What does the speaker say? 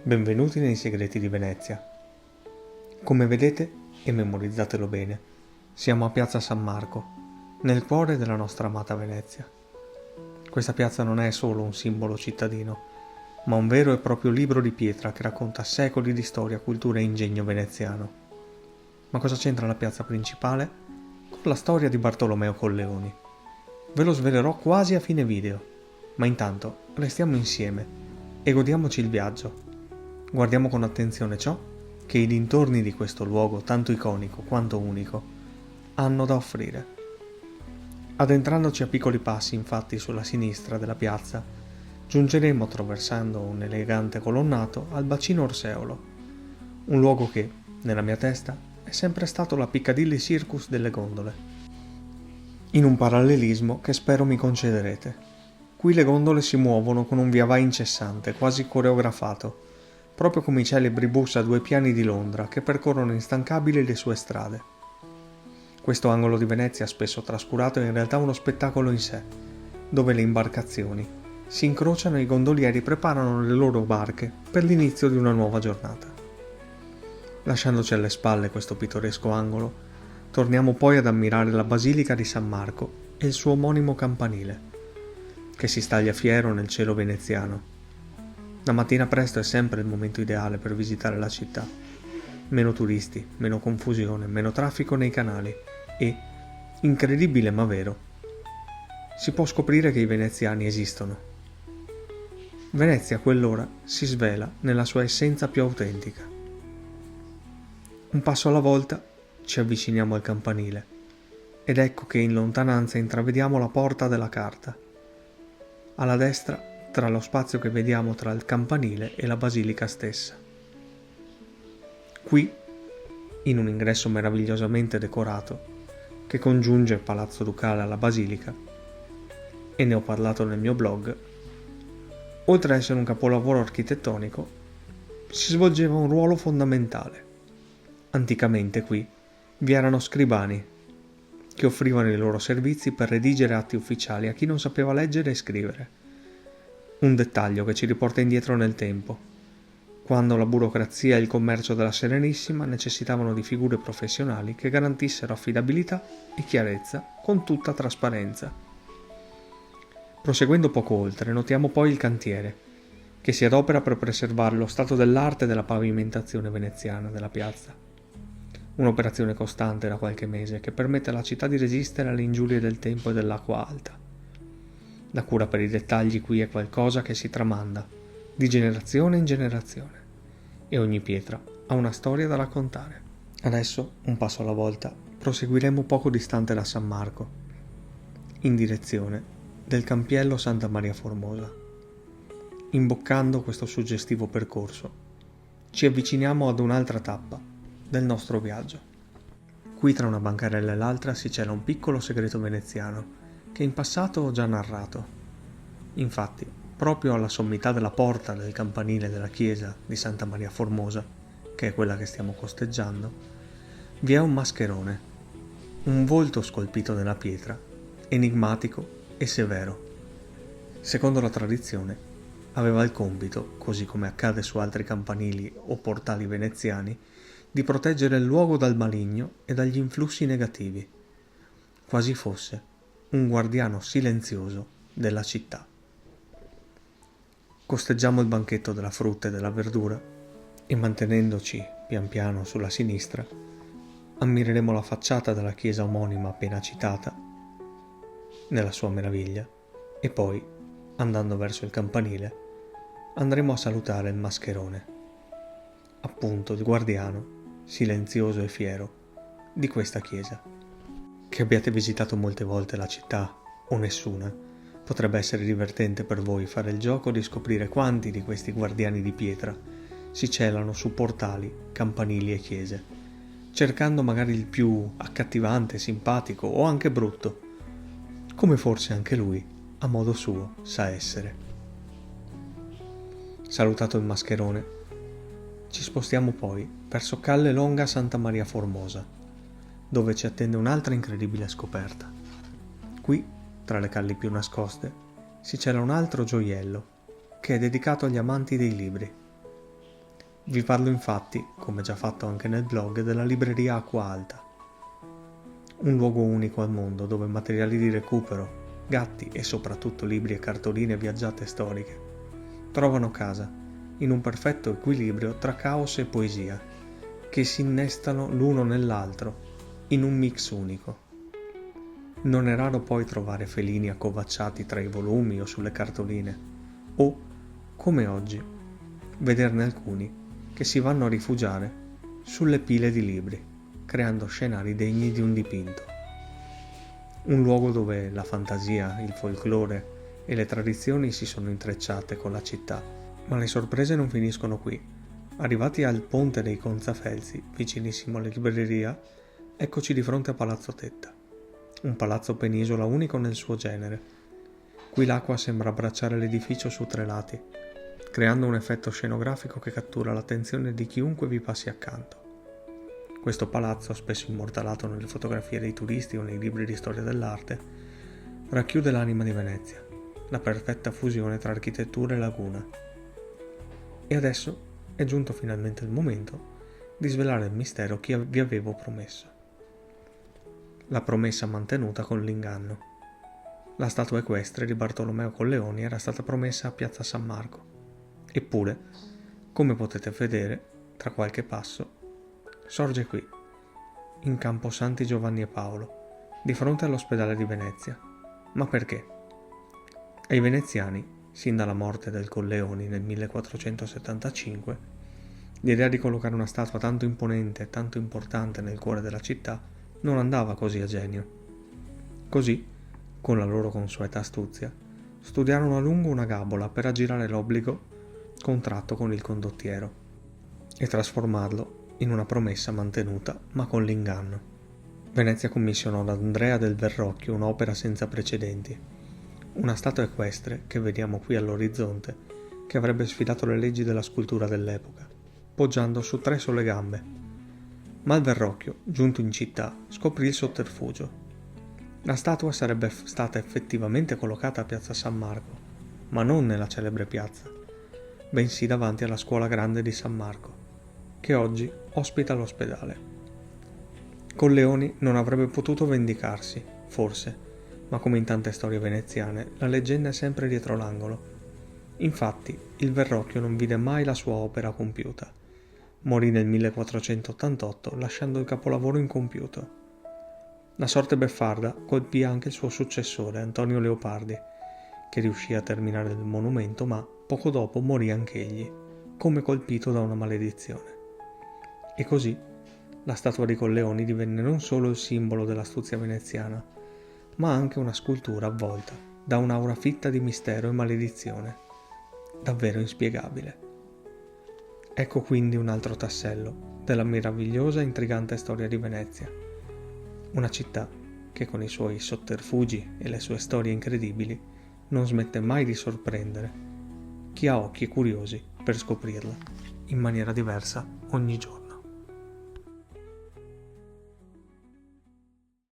Benvenuti nei segreti di Venezia. Come vedete, e memorizzatelo bene, siamo a Piazza San Marco, nel cuore della nostra amata Venezia. Questa piazza non è solo un simbolo cittadino, ma un vero e proprio libro di pietra che racconta secoli di storia, cultura e ingegno veneziano. Ma cosa c'entra la piazza principale con la storia di Bartolomeo Colleoni? Ve lo svelerò quasi a fine video, ma intanto restiamo insieme e godiamoci il viaggio. Guardiamo con attenzione ciò che i dintorni di questo luogo tanto iconico quanto unico hanno da offrire. Addentrandoci a piccoli passi, infatti, sulla sinistra della piazza, giungeremo, attraversando un elegante colonnato, al bacino Orseolo, un luogo che, nella mia testa, è sempre stato la Piccadilly Circus delle gondole. In un parallelismo che spero mi concederete. Qui le gondole si muovono con un via vai incessante, quasi coreografato, proprio come i celebri bus a 2 piani di Londra che percorrono instancabili le sue strade. Questo angolo di Venezia, spesso trascurato, è in realtà uno spettacolo in sé, dove le imbarcazioni si incrociano e i gondolieri preparano le loro barche per l'inizio di una nuova giornata. Lasciandoci alle spalle questo pittoresco angolo, torniamo poi ad ammirare la Basilica di San Marco e il suo omonimo campanile, che si staglia fiero nel cielo veneziano. La mattina presto è sempre il momento ideale per visitare la città. Meno turisti, meno confusione, meno traffico nei canali e, incredibile ma vero, si può scoprire che i veneziani esistono. Venezia a quell'ora si svela nella sua essenza più autentica. Un passo alla volta ci avviciniamo al campanile ed ecco che in lontananza intravediamo la porta della Carta. Alla destra, tra lo spazio che vediamo tra il campanile e la basilica stessa. Qui, in un ingresso meravigliosamente decorato, che congiunge il Palazzo Ducale alla basilica, e ne ho parlato nel mio blog, oltre ad essere un capolavoro architettonico, si svolgeva un ruolo fondamentale. Anticamente qui vi erano scribani, che offrivano i loro servizi per redigere atti ufficiali a chi non sapeva leggere e scrivere. Un dettaglio che ci riporta indietro nel tempo, quando la burocrazia e il commercio della Serenissima necessitavano di figure professionali che garantissero affidabilità e chiarezza con tutta trasparenza. Proseguendo poco oltre, notiamo poi il cantiere, che si adopera per preservare lo stato dell'arte della pavimentazione veneziana della piazza. Un'operazione costante da qualche mese che permette alla città di resistere alle ingiurie del tempo e dell'acqua alta. La cura per i dettagli qui è qualcosa che si tramanda di generazione in generazione e ogni pietra ha una storia da raccontare. Adesso, un passo alla volta, proseguiremo poco distante da San Marco, in direzione del Campiello Santa Maria Formosa. Imboccando questo suggestivo percorso, ci avviciniamo ad un'altra tappa del nostro viaggio. Qui tra una bancarella e l'altra si cela un piccolo segreto veneziano che in passato ho già narrato. Infatti, proprio alla sommità della porta del campanile della chiesa di Santa Maria Formosa, che è quella che stiamo costeggiando, vi è un mascherone, un volto scolpito nella pietra, enigmatico e severo. Secondo la tradizione, aveva il compito, così come accade su altri campanili o portali veneziani, di proteggere il luogo dal maligno e dagli influssi negativi, quasi fosse un guardiano silenzioso della città. Costeggiamo il banchetto della frutta e della verdura e, mantenendoci pian piano sulla sinistra, ammireremo la facciata della chiesa omonima appena citata, nella sua meraviglia, e poi, andando verso il campanile, andremo a salutare il mascherone, appunto il guardiano, silenzioso e fiero, di questa chiesa. Che abbiate visitato molte volte la città, o nessuna, potrebbe essere divertente per voi fare il gioco di scoprire quanti di questi guardiani di pietra si celano su portali, campanili e chiese, cercando magari il più accattivante, simpatico o anche brutto, come forse anche lui, a modo suo, sa essere. Salutato il mascherone, ci spostiamo poi verso Calle Longa Santa Maria Formosa, dove ci attende un'altra incredibile scoperta. Qui, tra le calli più nascoste, si cela un altro gioiello, che è dedicato agli amanti dei libri. Vi parlo infatti, come già fatto anche nel blog, della libreria Acqua Alta. Un luogo unico al mondo dove materiali di recupero, gatti e soprattutto libri e cartoline viaggiate storiche trovano casa in un perfetto equilibrio tra caos e poesia, che si innestano l'uno nell'altro in un mix unico. Non è raro poi trovare felini accovacciati tra i volumi o sulle cartoline, o, come oggi, vederne alcuni che si vanno a rifugiare sulle pile di libri, creando scenari degni di un dipinto. Un luogo dove la fantasia, il folklore e le tradizioni si sono intrecciate con la città. Ma le sorprese non finiscono qui. Arrivati al ponte dei Conzafelsi, vicinissimo alla libreria, eccoci di fronte a Palazzo Tetta, un palazzo penisola unico nel suo genere. Qui l'acqua sembra abbracciare l'edificio su 3 lati, creando un effetto scenografico che cattura l'attenzione di chiunque vi passi accanto. Questo palazzo, spesso immortalato nelle fotografie dei turisti o nei libri di storia dell'arte, racchiude l'anima di Venezia, la perfetta fusione tra architettura e laguna. E adesso è giunto finalmente il momento di svelare il mistero che vi avevo promesso. La promessa mantenuta con l'inganno. La statua equestre di Bartolomeo Colleoni era stata promessa a Piazza San Marco. Eppure, come potete vedere, tra qualche passo, sorge qui, in Campo Santi Giovanni e Paolo, di fronte all'ospedale di Venezia. Ma perché? Ai veneziani, sin dalla morte del Colleoni nel 1475, l'idea di collocare una statua tanto imponente e tanto importante nel cuore della città non andava così a genio. Così, con la loro consueta astuzia, studiarono a lungo una gabola per aggirare l'obbligo contratto con il condottiero e trasformarlo in una promessa mantenuta ma con l'inganno. Venezia commissionò ad Andrea del Verrocchio un'opera senza precedenti, una statua equestre che vediamo qui all'orizzonte, che avrebbe sfidato le leggi della scultura dell'epoca, poggiando su 3 sole gambe. Ma il Verrocchio, giunto in città, scoprì il sotterfugio. La statua sarebbe stata effettivamente collocata a Piazza San Marco, ma non nella celebre piazza, bensì davanti alla scuola grande di San Marco, che oggi ospita l'ospedale. Colleoni non avrebbe potuto vendicarsi, forse, ma come in tante storie veneziane, la leggenda è sempre dietro l'angolo. Infatti, il Verrocchio non vide mai la sua opera compiuta. Morì nel 1488 lasciando il capolavoro incompiuto. La sorte beffarda colpì anche il suo successore, Antonio Leopardi, che riuscì a terminare il monumento, ma poco dopo morì anch'egli, come colpito da una maledizione. E così la statua di Colleoni divenne non solo il simbolo dell'astuzia veneziana, ma anche una scultura avvolta da un'aura fitta di mistero e maledizione, davvero inspiegabile. Ecco quindi un altro tassello della meravigliosa e intrigante storia di Venezia, una città che con i suoi sotterfugi e le sue storie incredibili non smette mai di sorprendere chi ha occhi curiosi per scoprirla in maniera diversa ogni giorno.